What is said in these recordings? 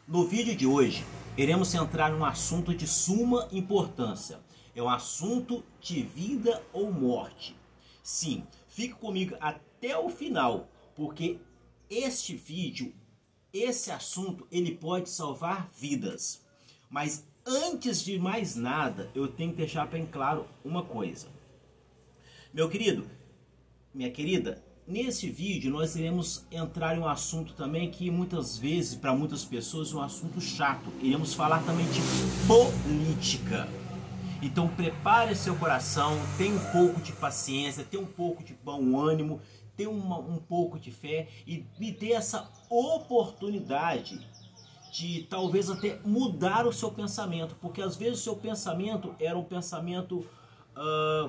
No vídeo de hoje, iremos entrar em um assunto de suma importância. É um assunto de vida ou morte. Sim, fique comigo até o final, porque este vídeo, esse assunto, ele pode salvar vidas. Mas antes de mais nada, eu tenho que deixar bem claro uma coisa. Meu querido, minha querida, nesse vídeo nós iremos entrar em um assunto também que muitas vezes, para muitas pessoas, é um assunto chato. Iremos falar também de política. Então prepare seu coração, tenha um pouco de paciência, tenha um pouco de bom ânimo, tenha um pouco de fé e me dê essa oportunidade de talvez até mudar o seu pensamento, porque às vezes o seu pensamento era um pensamento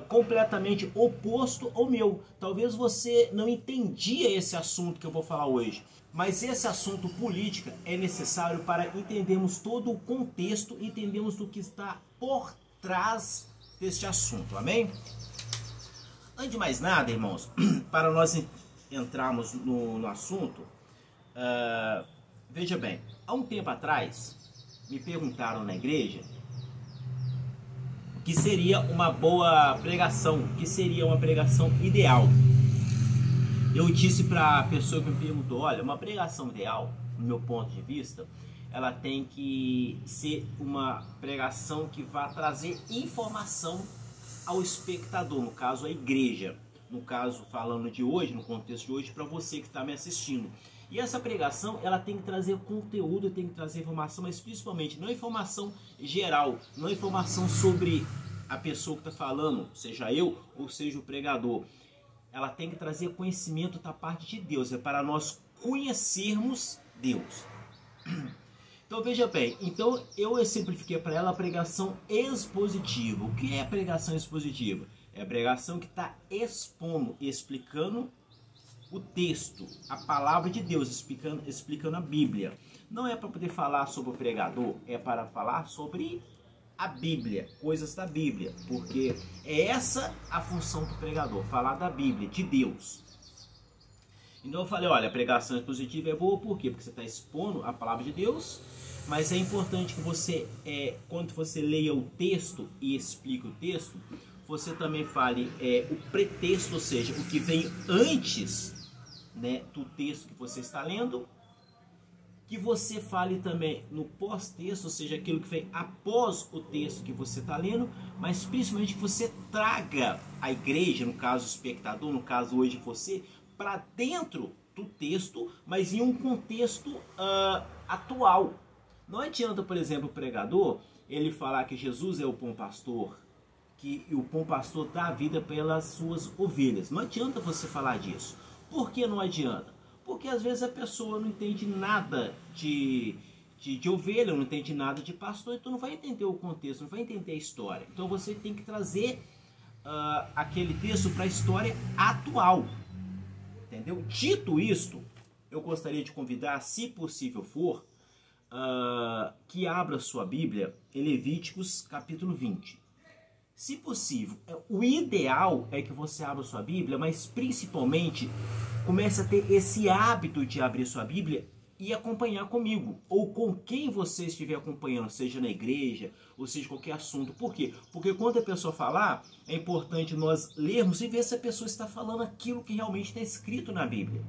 completamente oposto ao meu. Talvez você não entendia esse assunto que eu vou falar hoje, mas esse assunto política é necessário para entendermos todo o contexto, entendermos do que está por trás deste assunto, amém? Antes de mais nada, irmãos, para nós entrarmos no assunto, veja bem, há um tempo atrás me perguntaram na igreja o que seria uma boa pregação, o que seria uma pregação ideal. Eu disse para a pessoa que me perguntou, olha, uma pregação ideal, no meu ponto de vista, ela tem que ser uma pregação que vá trazer informação ao espectador, no caso a igreja, no caso falando de hoje, no contexto de hoje, para você que está me assistindo. E essa pregação, ela tem que trazer conteúdo, tem que trazer informação, mas principalmente não informação geral, não informação sobre a pessoa que está falando, seja eu ou seja o pregador. Ela tem que trazer conhecimento da parte de Deus, é para nós conhecermos Deus. Então veja bem, então eu simplifiquei para ela a pregação expositiva. O que é a pregação expositiva? É a pregação que está expondo, explicando o texto, a palavra de Deus, explicando a Bíblia. Não é para poder falar sobre o pregador, é para falar sobre a Bíblia, coisas da Bíblia, porque é essa a função do pregador, falar da Bíblia, de Deus. Então eu falei, olha, a pregação expositiva é boa, por quê? Porque você está expondo a palavra de Deus, mas é importante que você, quando você leia o texto e explique o texto, você também fale o pretexto, ou seja, o que vem antes, né, do texto que você está lendo, que você fale também no pós-texto, ou seja, aquilo que vem após o texto que você está lendo, mas principalmente que você traga a igreja, no caso o espectador, no caso hoje você, para dentro do texto, mas em um contexto atual. Não adianta, por exemplo, o pregador, ele falar que Jesus é o bom pastor, que o bom pastor dá a vida pelas suas ovelhas. Não adianta você falar disso. Por que não adianta? Porque às vezes a pessoa não entende nada de ovelha, não entende nada de pastor, então não vai entender o contexto, não vai entender a história. Então você tem que trazer aquele texto para a história atual. Entendeu? Dito isto, eu gostaria de convidar, se possível for, que abra sua Bíblia em Levíticos capítulo 20. Se possível, o ideal é que você abra sua Bíblia, mas principalmente comece a ter esse hábito de abrir sua Bíblia e acompanhar comigo, ou com quem você estiver acompanhando, seja na igreja, ou seja qualquer assunto. Por quê? Porque quando a pessoa falar, é importante nós lermos e ver se a pessoa está falando aquilo que realmente está escrito na Bíblia.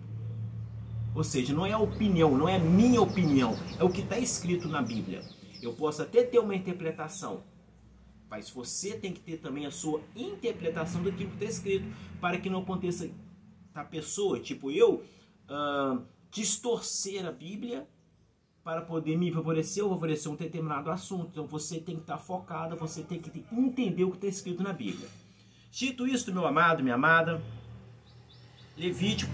Ou seja, não é a opinião, não é a minha opinião, é o que está escrito na Bíblia. Eu posso até ter uma interpretação, mas você tem que ter também a sua interpretação daquilo que está escrito, para que não aconteça da pessoa, tipo eu, distorcer a Bíblia para poder me favorecer ou favorecer um determinado assunto. Então você tem que estar focado, você tem que entender o que está escrito na Bíblia. Dito isso, meu amado, minha amada, Levítico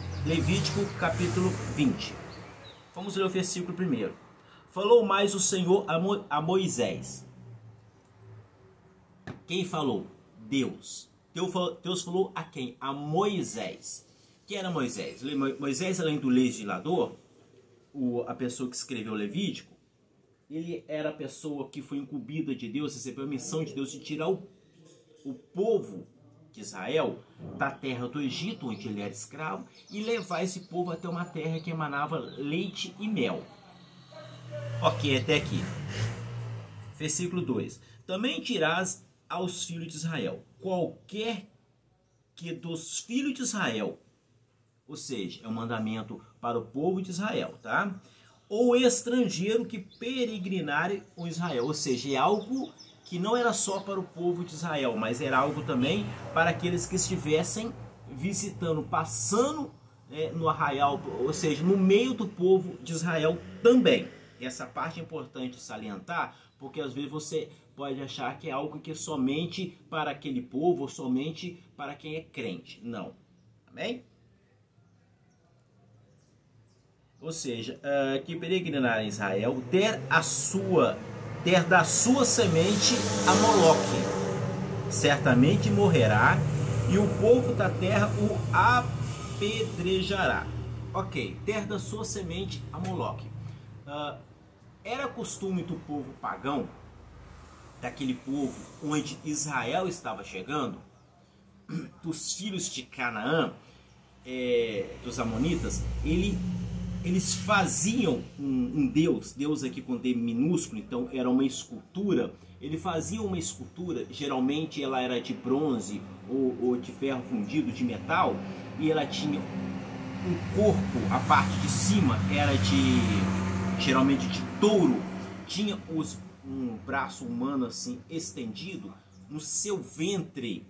capítulo 20. Vamos ler o versículo primeiro. Falou mais o Senhor a Moisés. Quem falou? Deus. Deus falou a quem? A Moisés. Quem era Moisés? Moisés, além do legislador, a pessoa que escreveu o Levítico, ele era a pessoa que foi incumbida de Deus, recebeu a missão de Deus de tirar o povo de Israel da terra do Egito, onde ele era escravo, e levar esse povo até uma terra que emanava leite e mel. Ok, até aqui. Versículo 2. Também dirás aos filhos de Israel: qualquer que dos filhos de Israel, ou seja, é um mandamento para o povo de Israel, tá? Ou estrangeiro que peregrinare com Israel, ou seja, é algo que não era só para o povo de Israel, mas era algo também para aqueles que estivessem visitando, passando no arraial, ou seja, no meio do povo de Israel também. Essa parte é importante salientar, porque às vezes você pode achar que é algo que é somente para aquele povo, ou somente para quem é crente. Não. Amém? Ou seja, que peregrinar em Israel der da sua semente a Moloque, certamente morrerá, e o povo da terra o apedrejará. Ok, der da sua semente a Moloque. Era costume do povo pagão, daquele povo onde Israel estava chegando, dos filhos de Canaã, dos amonitas, eles faziam um Deus aqui com D minúsculo, então era uma escultura. Ele fazia uma escultura, geralmente ela era de bronze ou de ferro fundido, de metal, e ela tinha um corpo, a parte de cima era geralmente de touro, tinha um braço humano assim estendido, no seu ventre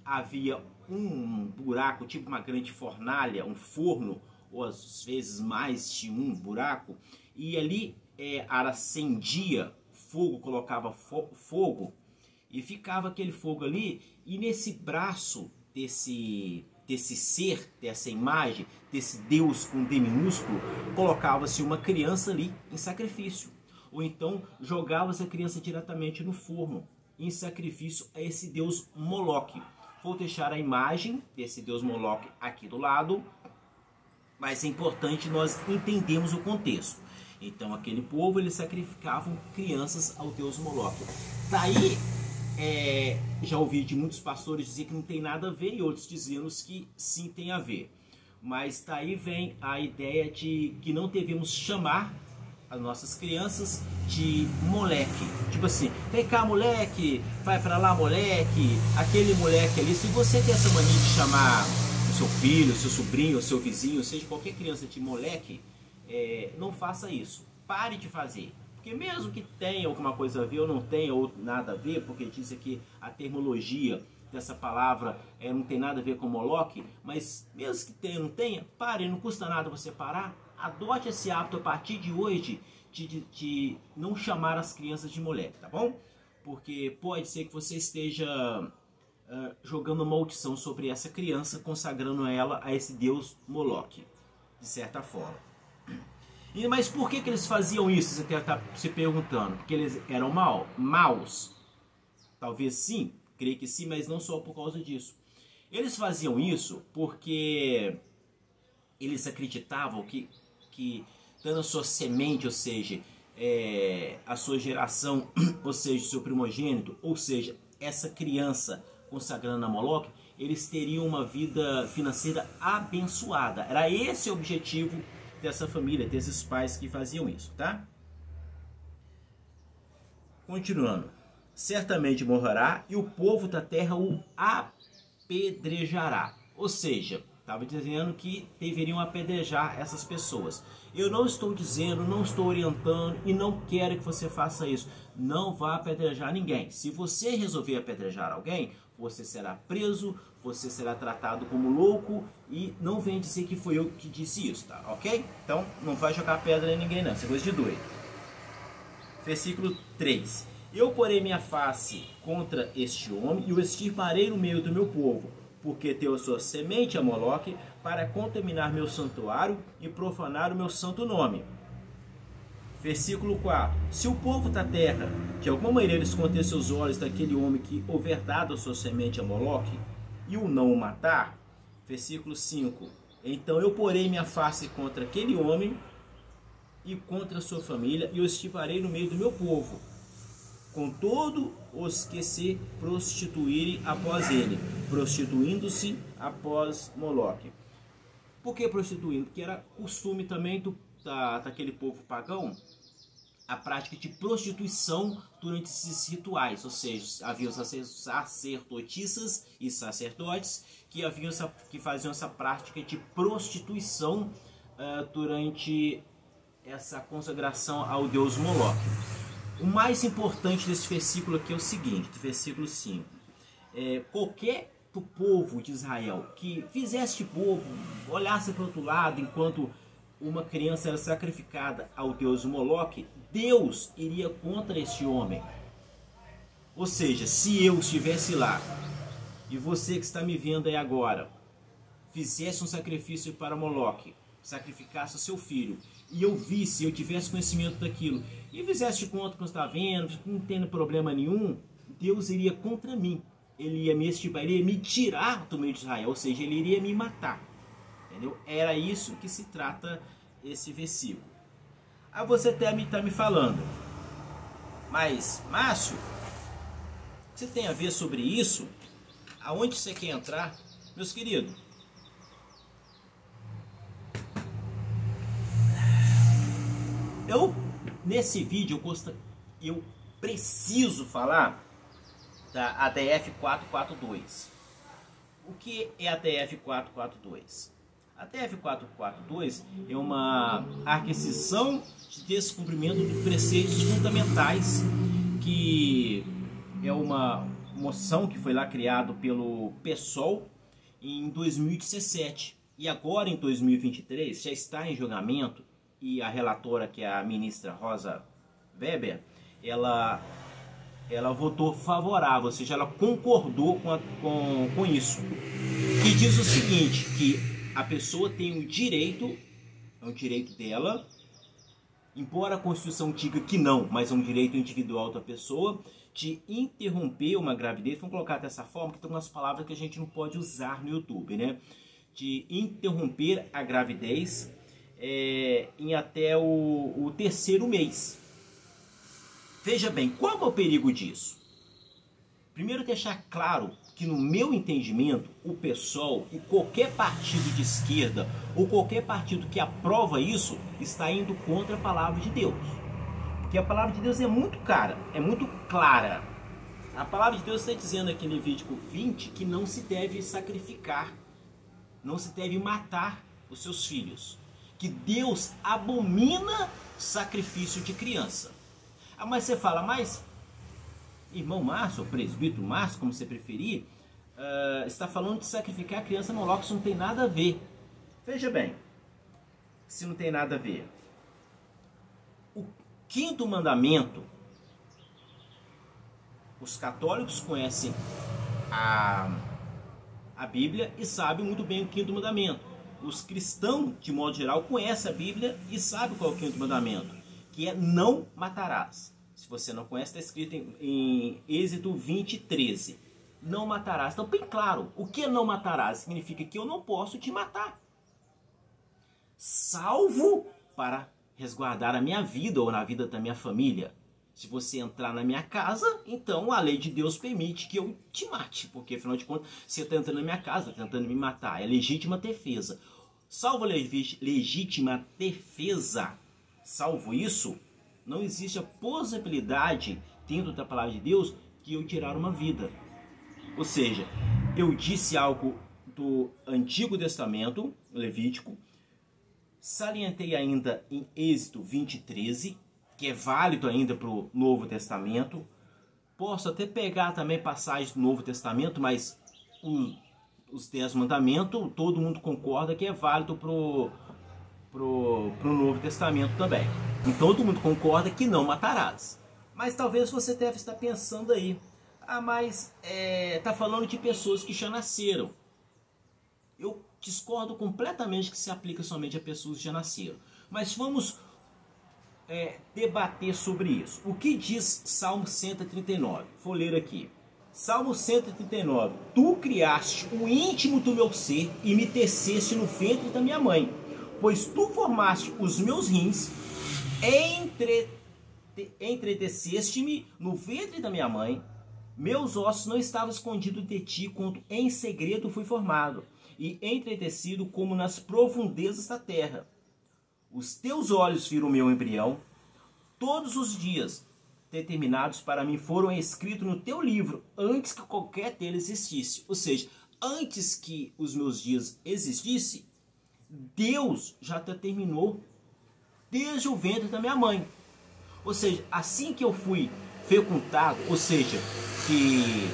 havia um buraco, tipo uma grande fornalha, um forno, ou às vezes mais de um buraco, e ali acendia fogo, colocava fogo, e ficava aquele fogo ali, e nesse braço desse ser, dessa imagem, desse Deus com D minúsculo, colocava-se uma criança ali em sacrifício, ou então jogava-se a criança diretamente no forno, em sacrifício a esse Deus Moloque. Vou deixar a imagem desse Deus Moloque aqui do lado, mas é importante nós entendermos o contexto. Então aquele povo, eles sacrificavam crianças ao Deus Moloque. Daí já ouvi de muitos pastores dizer que não tem nada a ver, e outros dizendo que sim tem a ver. Mas daí vem a ideia de que não devemos chamar as nossas crianças de moleque. Tipo assim, vem cá moleque, vai pra lá moleque, aquele moleque ali. Se você tem essa mania de chamar o seu filho, o seu sobrinho, o seu vizinho, seja qualquer criança de moleque, não faça isso. Pare de fazer. Porque mesmo que tenha alguma coisa a ver ou não tenha ou nada a ver, porque diz aqui a terminologia dessa palavra não tem nada a ver com Moloque, mas mesmo que tenha ou não tenha, pare, não custa nada você parar. Adote esse hábito a partir de hoje de não chamar as crianças de moleque, tá bom? Porque pode ser que você esteja jogando maldição sobre essa criança, consagrando ela a esse Deus Moloque, de certa forma. Mas por que eles faziam isso? Você está se perguntando. Porque eles eram maus? Talvez sim, creio que sim, mas não só por causa disso. Eles faziam isso porque eles acreditavam que dando a sua semente, ou seja, a sua geração, ou seja, o seu primogênito, ou seja, essa criança consagrando a Moloque, eles teriam uma vida financeira abençoada. Era esse o objetivo dessa família, desses pais que faziam isso, tá? Continuando. Certamente morrerá e o povo da terra o apedrejará. Ou seja, estava dizendo que deveriam apedrejar essas pessoas. Eu não estou dizendo, não estou orientando e não quero que você faça isso. Não vá apedrejar ninguém. Se você resolver apedrejar alguém, você será preso, você será tratado como louco e não vem dizer que foi eu que disse isso, tá? Ok? Então não vai jogar pedra em ninguém não, isso é coisa de doido. Versículo 3. Eu porei minha face contra este homem e o extirparei no meio do meu povo, porque deu a sua semente a Moloque para contaminar meu santuário e profanar o meu santo nome. Versículo 4. Se o povo da terra, de alguma maneira, esconder seus olhos daquele homem que houver dado a sua semente a Moloque e o não o matar. Versículo 5. Então eu porei minha face contra aquele homem e contra a sua família e os extirparei no meio do meu povo, com todos os que se prostituírem após ele, prostituindo-se após Moloque. Por que prostituindo? Porque era costume também daquele povo pagão a prática de prostituição durante esses rituais, ou seja, havia os sacerdotisas e sacerdotes que faziam essa prática de prostituição durante essa consagração ao deus Moloque. O mais importante desse versículo aqui é o seguinte, do versículo 5. Qualquer povo de Israel que fizesse de bobo, olhasse para o outro lado enquanto uma criança era sacrificada ao deus Moloque, Deus iria contra este homem. Ou seja, se eu estivesse lá e você que está me vendo aí agora fizesse um sacrifício para Moloque, sacrificasse o seu filho, e eu visse, eu tivesse conhecimento daquilo, e fizesse de conta que não está vendo, não tendo problema nenhum, Deus iria contra mim. Ele ia me estibar, ele ia me tirar do meio de Israel, ou seja, ele iria me matar. Entendeu? Era isso que se trata esse versículo. Aí você está me falando, mas Márcio, o que você tem a ver sobre isso? Aonde você quer entrar? Meus queridos, nesse vídeo eu preciso falar da ADF 442. O que é a ADF 442? A ADF 442 é uma aquisição de descumprimento de preceitos fundamentais, que é uma moção que foi lá criado pelo PSOL em 2017 e agora em 2023 já está em julgamento, e a relatora, que é a ministra Rosa Weber, ela votou favorável, ou seja, ela concordou com isso, que diz o seguinte, que a pessoa tem o direito, é um direito dela, embora a Constituição diga que não, mas é um direito individual da pessoa, de interromper uma gravidez. Vamos colocar dessa forma, que tem umas palavras que a gente não pode usar no YouTube, né? De interromper a gravidez em até o terceiro mês. Veja bem, qual é o perigo disso? Primeiro, deixar claro que, no meu entendimento, o PSOL e qualquer partido de esquerda ou qualquer partido que aprova isso está indo contra a palavra de Deus. Porque a palavra de Deus é muito clara. A palavra de Deus está dizendo aqui em Levítico 20 que não se deve sacrificar, não se deve matar os seus filhos. Que Deus abomina sacrifício de criança. Mas você fala, mas irmão Márcio, ou presbítero Márcio, como você preferir, está falando de sacrificar a criança no Moloque, isso não tem nada a ver. Veja bem, se não tem nada a ver. O quinto mandamento, os católicos conhecem a Bíblia e sabem muito bem o quinto mandamento. Os cristãos, de modo geral, conhecem a Bíblia e sabem qual é o quinto mandamento, que é não matarás. Se você não conhece, está escrito em Êxodo 20, 13. Não matarás. Então, bem claro, o que é não matarás? Significa que eu não posso te matar, salvo para resguardar a minha vida ou na vida da minha família. Se você entrar na minha casa, então a lei de Deus permite que eu te mate, porque afinal de contas, você está entrando na minha casa, está tentando me matar, é legítima defesa. Salvo legítima defesa, salvo isso, não existe a possibilidade, dentro da palavra de Deus, de eu tirar uma vida. Ou seja, eu disse algo do Antigo Testamento, Levítico, salientei ainda em Êxodo 20, 13, que é válido ainda para o Novo Testamento. Posso até pegar também passagens do Novo Testamento, mas os 10 mandamentos, todo mundo concorda que é válido pro Novo Testamento também. E todo mundo concorda que não matarás. Mas talvez você deve estar pensando aí, mas tá falando de pessoas que já nasceram. Eu discordo completamente que se aplica somente a pessoas que já nasceram. Mas vamos debater sobre isso. O que diz Salmo 139? Vou ler aqui. Salmo 139. Tu criaste o íntimo do meu ser e me teceste no ventre da minha mãe. Pois tu formaste os meus rins, entreteceste-me no ventre da minha mãe. Meus ossos não estavam escondidos de ti, quando em segredo fui formado e entretecido como nas profundezas da terra. Os teus olhos viram o meu embrião. todos os dias determinados para mim foram escritos no teu livro, antes que qualquer deles existisse. Ou seja, antes que os meus dias existissem, Deus já determinou desde o ventre da minha mãe. Ou seja, assim que eu fui fecundado, ou seja, que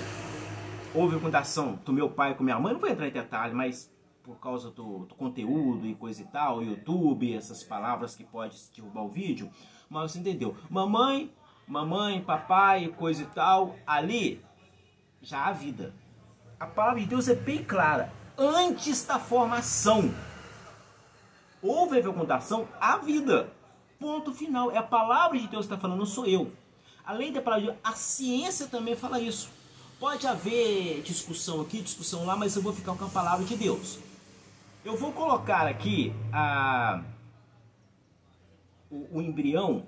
houve fecundação do meu pai com minha mãe, não vou entrar em detalhe, mas por causa do conteúdo e coisa e tal, YouTube, essas palavras que pode derrubar o vídeo, mas você entendeu? Mamãe, papai, coisa e tal, ali já há vida. A palavra de Deus é bem clara. Antes da formação, houve a fecundação, há vida. Ponto final. É a palavra de Deus que está falando, não sou eu. Além da palavra de Deus, a ciência também fala isso. Pode haver discussão aqui, discussão lá, mas eu vou ficar com a palavra de Deus. Eu vou colocar aqui o embrião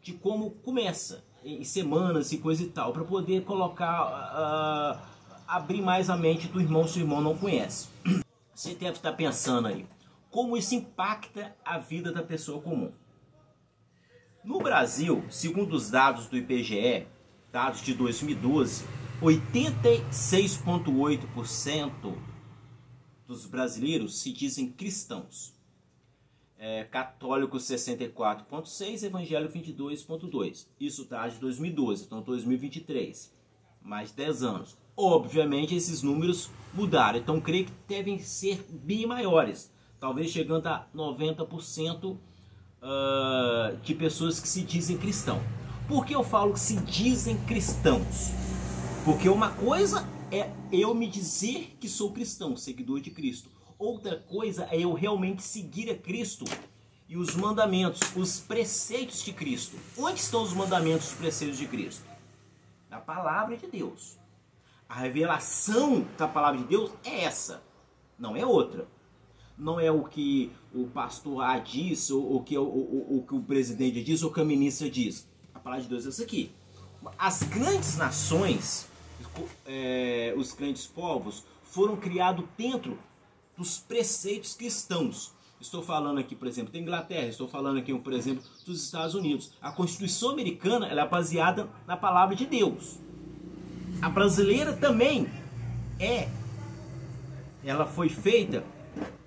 de como começa, em semanas e coisa e tal, para poder colocar, abrir mais a mente do irmão se o irmão não conhece. Você deve estar pensando aí, como isso impacta a vida da pessoa comum. No Brasil, segundo os dados do IBGE, dados de 2012, 86,8% dos brasileiros se dizem cristãos. Católicos 64,6%, evangélico 22,2%. Isso tá de 2012, então 2023, mais 10 anos. Obviamente esses números mudaram, então creio que devem ser bem maiores, talvez chegando a 90% de pessoas que se dizem cristão. Por que eu falo que se dizem cristãos? Porque uma coisa é eu me dizer que sou cristão, seguidor de Cristo. Outra coisa é eu realmente seguir a Cristo e os mandamentos, os preceitos de Cristo. Onde estão os mandamentos e os preceitos de Cristo? Na palavra de Deus. A revelação da palavra de Deus é essa, não é outra. Não é o que o pastor A diz, ou o que o presidente diz, ou o que a ministra diz. A palavra de Deus é essa aqui. As grandes nações, os grandes povos, foram criados dentro dos preceitos cristãos. Estou falando aqui, por exemplo, da Inglaterra, estou falando aqui, por exemplo, dos Estados Unidos. A Constituição americana ela é baseada na palavra de Deus. A brasileira também é. Ela foi feita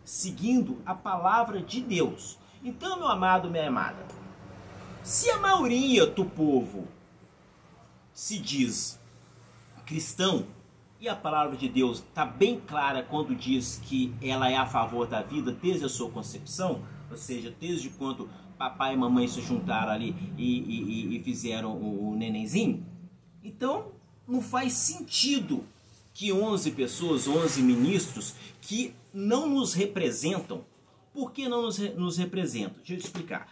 seguindo a palavra de Deus. Então, meu amado, minha amada, se a maioria do povo se diz cristão, e a palavra de Deus está bem clara quando diz que ela é a favor da vida desde a sua concepção, ou seja, desde quando papai e mamãe se juntaram ali e fizeram o nenenzinho, então não faz sentido que 11 pessoas, 11 ministros que não nos representam. Por que não nos representam? Deixa eu te explicar.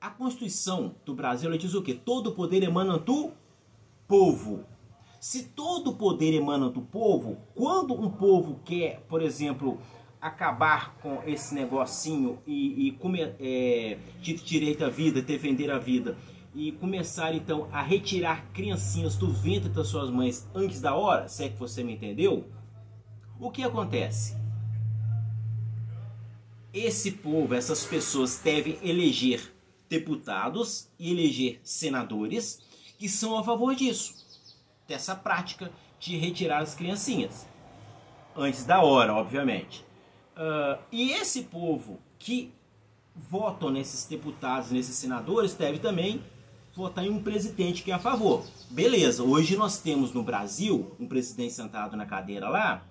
A Constituição do Brasil ela diz o quê? Todo poder emana do povo. Se todo o poder emana do povo, quando um povo quer, por exemplo, acabar com esse negocinho e ter direito à vida, defender a vida, e começar então a retirar criancinhas do ventre das suas mães antes da hora, se é que você me entendeu, o que acontece? Esse povo, essas pessoas devem eleger deputados e eleger senadores que são a favor disso. Dessa prática de retirar as criancinhas antes da hora, obviamente. E esse povo que votam nesses deputados, nesses senadores, deve também votar em um presidente que é a favor. Beleza, hoje nós temos no Brasil um presidente sentado na cadeira lá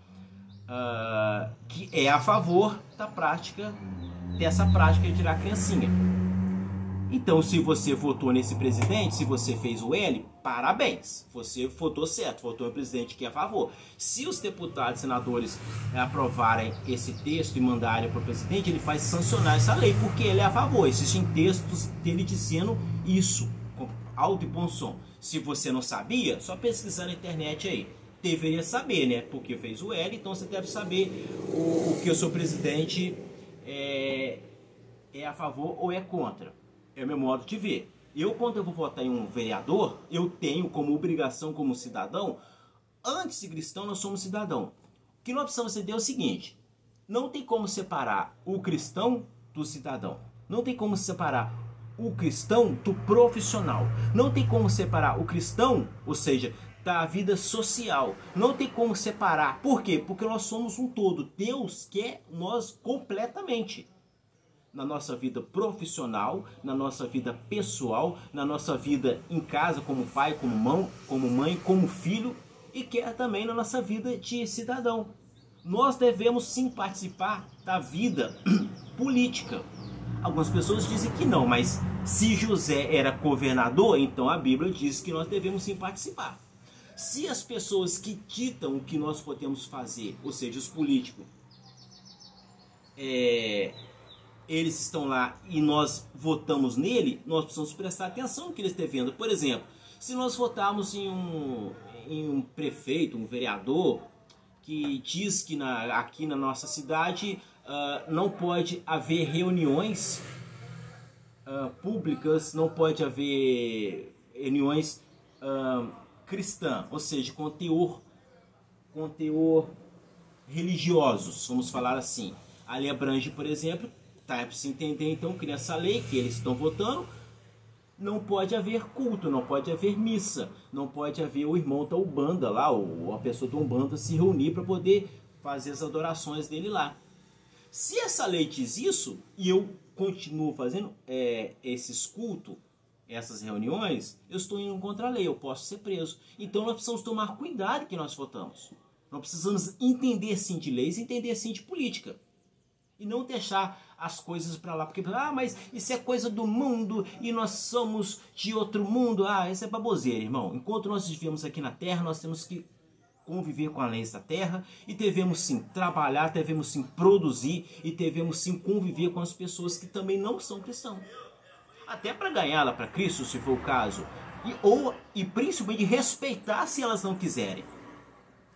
que é a favor da prática, dessa prática de tirar a criancinha. Então, se você votou nesse presidente, se você fez o L, parabéns. Você votou certo, votou em presidente que é a favor. Se os deputados e senadores aprovarem esse texto e mandarem para o presidente, ele faz sancionar essa lei, porque ele é a favor. Existem textos dele dizendo isso, com alto e bom som. Se você não sabia, só pesquisar na internet aí. Deveria saber, né? Porque fez o L, então você deve saber o que o seu presidente é a favor ou é contra. É o meu modo de ver. Eu, quando eu vou votar em um vereador, eu tenho como obrigação, como cidadão, antes de cristão, nós somos cidadão. O que nós precisamos entender é o seguinte: não tem como separar o cristão do cidadão. Não tem como separar o cristão do profissional. Não tem como separar o cristão, ou seja, da vida social. Não tem como separar. Por quê? Porque nós somos um todo. Deus quer nós completamente. Na nossa vida profissional, na nossa vida pessoal, na nossa vida em casa, como pai, como mãe, como filho, e quer também na nossa vida de cidadão. Nós devemos sim participar da vida política. Algumas pessoas dizem que não, mas se José era governador, então a Bíblia diz que nós devemos sim participar. Se as pessoas que ditam o que nós podemos fazer, ou seja, os políticos, eles estão lá e nós votamos nele, nós precisamos prestar atenção no que eles estão vendo. Por exemplo, se nós votarmos em um prefeito, um vereador, que diz que aqui na nossa cidade não pode haver reuniões públicas, não pode haver reuniões cristãs, ou seja, com teor religiosos, vamos falar assim. A lei abrange, por exemplo, para se entender então que nessa lei que eles estão votando, não pode haver culto, não pode haver missa, não pode haver o irmão da Umbanda lá, ou a pessoa da Umbanda se reunir para poder fazer as adorações dele lá. Se essa lei diz isso, e eu continuo fazendo esses cultos, essas reuniões, eu estou indo contra a lei, eu posso ser preso. Então nós precisamos tomar cuidado que nós votamos. Nós precisamos entender sim de leis, entender sim de política. E não deixar as coisas para lá, porque mas isso é coisa do mundo e nós somos de outro mundo. Isso é baboseira, irmão. Enquanto nós vivemos aqui na terra, nós temos que conviver com as leis da terra e devemos sim trabalhar, devemos sim produzir e devemos sim conviver com as pessoas que também não são cristãos. Até para ganhá-la para Cristo, se for o caso, e principalmente respeitar se elas não quiserem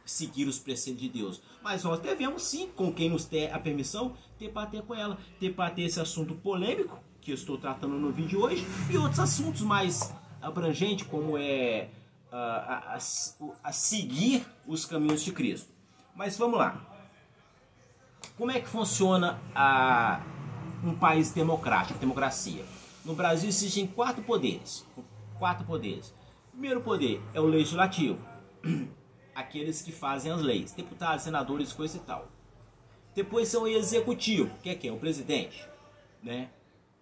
seguir os preceitos de Deus. Mas nós devemos sim, com quem nos der a permissão, debater com ela, debater esse assunto polêmico que eu estou tratando no vídeo hoje e outros assuntos mais abrangentes, como a seguir os caminhos de Cristo. Mas vamos lá. Como é que funciona um país democrático, democracia? No Brasil existem 4 poderes. 4 poderes. O primeiro poder é o legislativo. Aqueles que fazem as leis, deputados, senadores, coisa e tal. Depois são o executivo, que é quem? O presidente, né?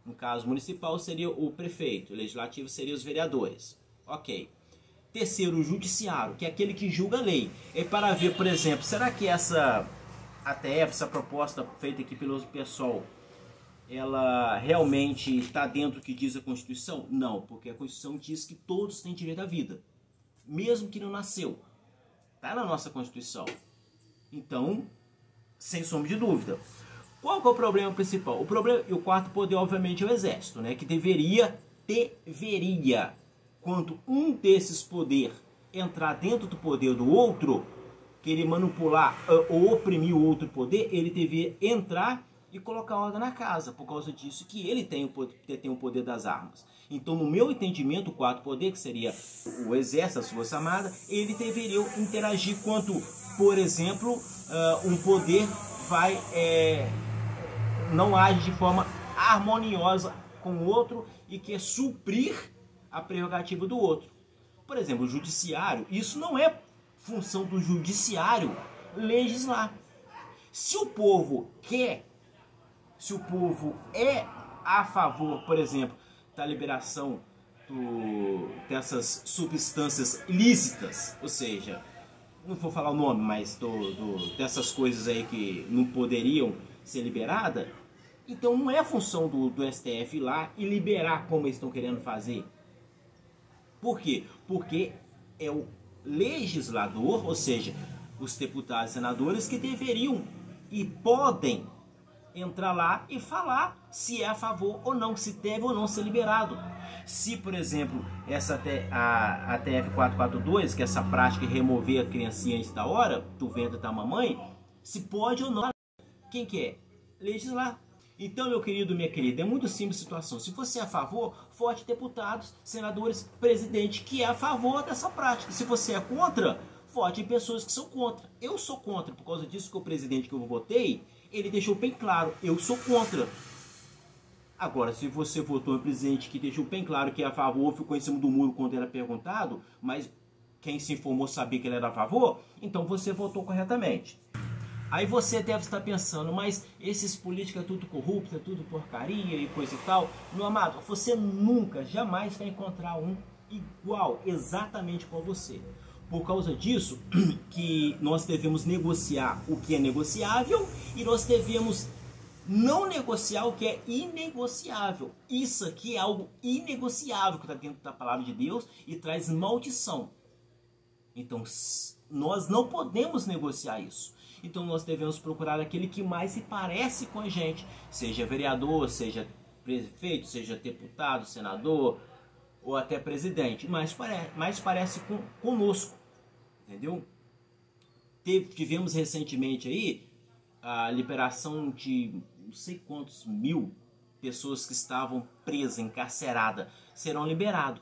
No caso municipal seria o prefeito, o legislativo seria os vereadores. Ok. Terceiro, o judiciário, que é aquele que julga a lei. É para ver, por exemplo, será que essa ATF, essa proposta feita aqui pelo pessoal, ela realmente está dentro do que diz a Constituição? Não, porque a Constituição diz que todos têm direito à vida, mesmo que não nasceu. Está na nossa Constituição. Então, sem sombra de dúvida. Qual que é o problema principal? O problema, e o quarto poder, obviamente, é o Exército, né? Que deveria, quando um desses poderes entrar dentro do poder do outro, querer manipular ou oprimir o outro poder, ele deveria entrar e colocar ordem na casa, por causa disso que ele tem o poder das armas. Então, no meu entendimento, o quarto poder, que seria o Exército, as Forças Armadas, ele deveria interagir quanto, por exemplo, um poder não age de forma harmoniosa com o outro e quer suprir a prerrogativa do outro. Por exemplo, o judiciário, isso não é função do judiciário legislar. Se o povo é a favor, por exemplo, da liberação dessas substâncias ilícitas, ou seja, não vou falar o nome, mas dessas coisas aí que não poderiam ser liberadas, então não é função do STF ir lá e liberar como eles estão querendo fazer. Por quê? Porque é o legislador, ou seja, os deputados e senadores que deveriam e podem entrar lá e falar se é a favor ou não, se deve ou não ser liberado. Se, por exemplo, a TF 442, que é essa prática de remover a criancinha antes da hora, do ventre da mamãe, se pode ou não, quem que é? Legislar. Então, meu querido, minha querida, é muito simples a situação. Se você é a favor, vote deputados, senadores, presidente, que é a favor dessa prática. Se você é contra, vote em pessoas que são contra. Eu sou contra, por causa disso que o presidente que eu votei, ele deixou bem claro, eu sou contra. Agora, se você votou em presidente que deixou bem claro que é a favor, ficou em cima do muro quando era perguntado, mas quem se informou sabia que ele era a favor, então você votou corretamente. Aí você deve estar pensando, mas esses políticos é tudo corrupto, é tudo porcaria e coisa e tal. Meu amado, você nunca, jamais vai encontrar um igual, exatamente com você. Por causa disso, que nós devemos negociar o que é negociável e nós devemos não negociar o que é inegociável. Isso aqui é algo inegociável que está dentro da palavra de Deus e traz maldição. Então, nós não podemos negociar isso. Então, nós devemos procurar aquele que mais se parece com a gente. Seja vereador, seja prefeito, seja deputado, senador ou até presidente. Mais parece conosco. Entendeu? Tivemos recentemente aí a liberação de não sei quantos mil pessoas que estavam presas, encarceradas, serão liberados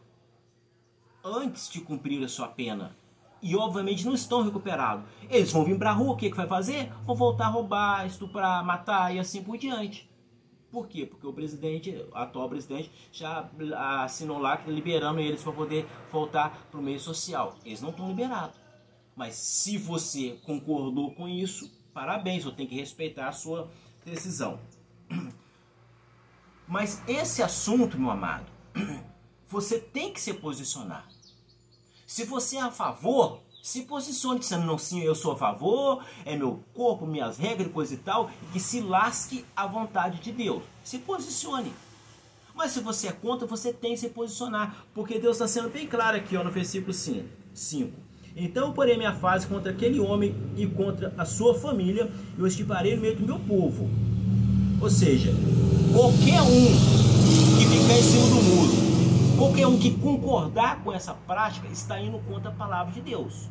antes de cumprir a sua pena. E obviamente não estão recuperados. Eles vão vir para a rua, o que vai fazer? Vão voltar a roubar, estuprar, matar e assim por diante. Por quê? Porque o atual presidente, já assinou lá liberando eles para poder voltar para o meio social. Eles não estão liberados. Mas se você concordou com isso, parabéns, eu tenho que respeitar a sua decisão. Mas esse assunto, meu amado, você tem que se posicionar. Se você é a favor, se posicione dizendo, não, sim, eu sou a favor, é meu corpo, minhas regras, coisa e tal, e que se lasque à vontade de Deus. Se posicione. Mas se você é contra, você tem que se posicionar, porque Deus está sendo bem claro aqui, ó, no versículo 5. Então eu porei minha face contra aquele homem e contra a sua família, e eu estiparei no meio do meu povo. Ou seja, qualquer um que ficar em cima do muro, qualquer um que concordar com essa prática, está indo contra a palavra de Deus.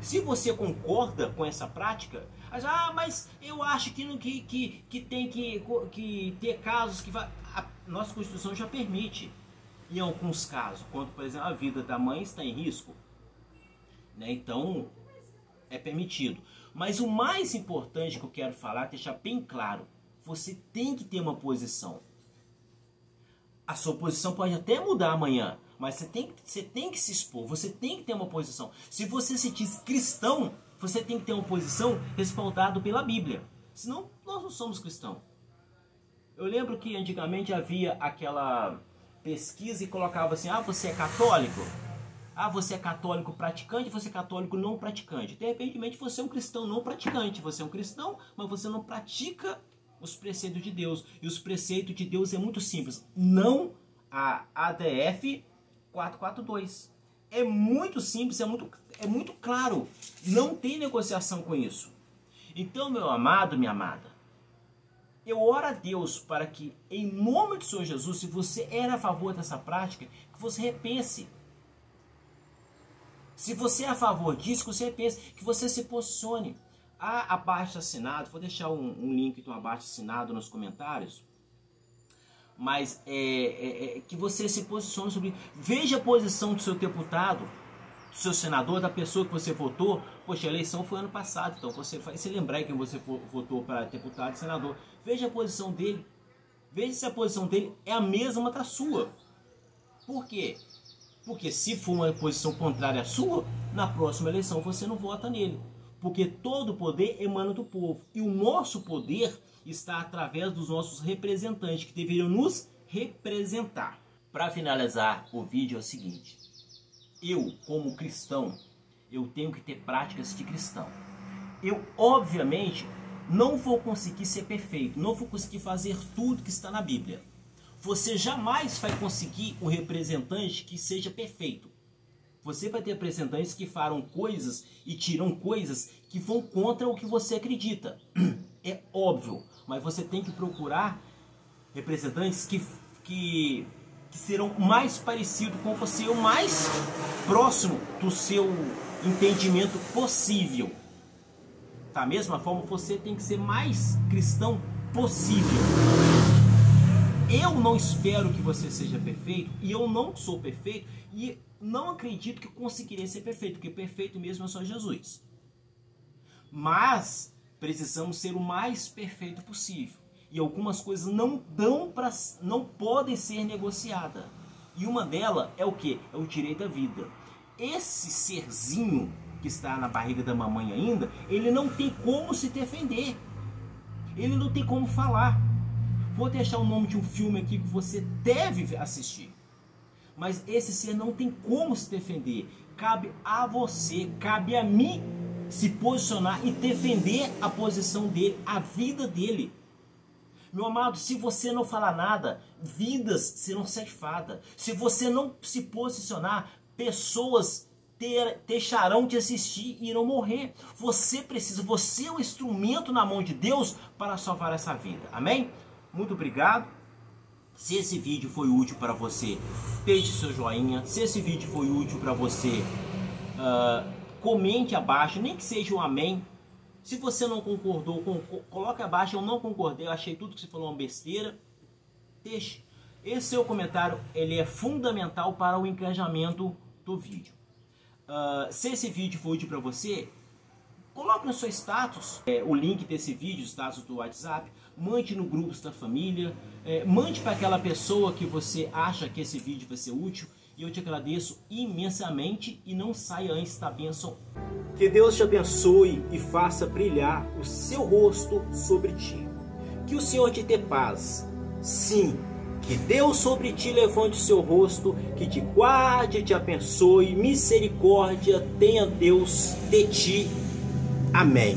Se você concorda com essa prática, mas eu acho que tem que ter casos que a nossa Constituição já permite, em alguns casos, quando, por exemplo, a vida da mãe está em risco, né? Então, é permitido. Mas o mais importante que eu quero falar, deixar bem claro, você tem que ter uma posição. A sua posição pode até mudar amanhã, mas você tem que se expor, você tem que ter uma posição. Se você se diz cristão, você tem que ter uma posição respaldada pela Bíblia. Senão, nós não somos cristãos. Eu lembro que antigamente havia aquela pesquisa e colocava assim, você é católico? Você é católico praticante, você é católico não praticante. De repente, você é um cristão não praticante. Você é um cristão, mas você não pratica os preceitos de Deus. E os preceitos de Deus é muito simples. Não a ADF 442. É muito simples, é muito claro. Não tem negociação com isso. Então, meu amado, minha amada, eu oro a Deus para que, em nome do Senhor Jesus, se você era a favor dessa prática, que você repense. Se você é a favor disso, que você repense, que você se posicione. Há abaixo assinado, vou deixar um link do abaixo assinado nos comentários, mas que você se posicione sobre, veja a posição do seu deputado, do seu senador, da pessoa que você votou. Poxa, a eleição foi ano passado, então você vai se lembrar quem você votou para deputado e senador. Veja a posição dele, veja se a posição dele é a mesma da sua. Por quê? Porque se for uma posição contrária à sua, na próxima eleição você não vota nele. Porque todo o poder emana do povo. E o nosso poder está através dos nossos representantes, que deveriam nos representar. Para finalizar o vídeo é o seguinte. Eu, como cristão, eu tenho que ter práticas de cristão. Eu, obviamente, não vou conseguir ser perfeito. Não vou conseguir fazer tudo que está na Bíblia. Você jamais vai conseguir um representante que seja perfeito. Você vai ter representantes que farão coisas e tiram coisas que vão contra o que você acredita. É óbvio, mas você tem que procurar representantes que serão mais parecidos com você, o mais próximo do seu entendimento possível. Da mesma forma, você tem que ser mais cristão possível. Eu não espero que você seja perfeito, e eu não sou perfeito, e não acredito que conseguirei ser perfeito, porque perfeito mesmo é só Jesus. Mas precisamos ser o mais perfeito possível. E algumas coisas não podem ser negociadas. E uma delas é o quê? É o direito à vida. Esse serzinho que está na barriga da mamãe ainda, ele não tem como se defender. Ele não tem como falar. Vou deixar o nome de um filme aqui que você deve assistir. Mas esse ser não tem como se defender. Cabe a você, cabe a mim se posicionar e defender a posição dele, a vida dele. Meu amado, se você não falar nada, vidas serão ceifadas. Se você não se posicionar, pessoas deixarão de assistir e irão morrer. Você é o instrumento na mão de Deus para salvar essa vida. Amém? Muito obrigado. Se esse vídeo foi útil para você, deixe seu joinha. Se esse vídeo foi útil para você, comente abaixo, nem que seja um amém. Se você não concordou, coloque abaixo, eu não concordei, eu achei tudo que você falou uma besteira. Deixe. Esse seu comentário, ele é fundamental para o engajamento do vídeo. Se esse vídeo foi útil para você, coloque no seu status o link desse vídeo, status do WhatsApp. Mande no grupo da família. Mande para aquela pessoa que você acha que esse vídeo vai ser útil. E eu te agradeço imensamente e não saia antes da bênção. Que Deus te abençoe e faça brilhar o seu rosto sobre ti. Que o Senhor te dê paz. Sim, que Deus sobre ti levante o seu rosto, que te guarde e te abençoe. Misericórdia tenha Deus de ti. Amém.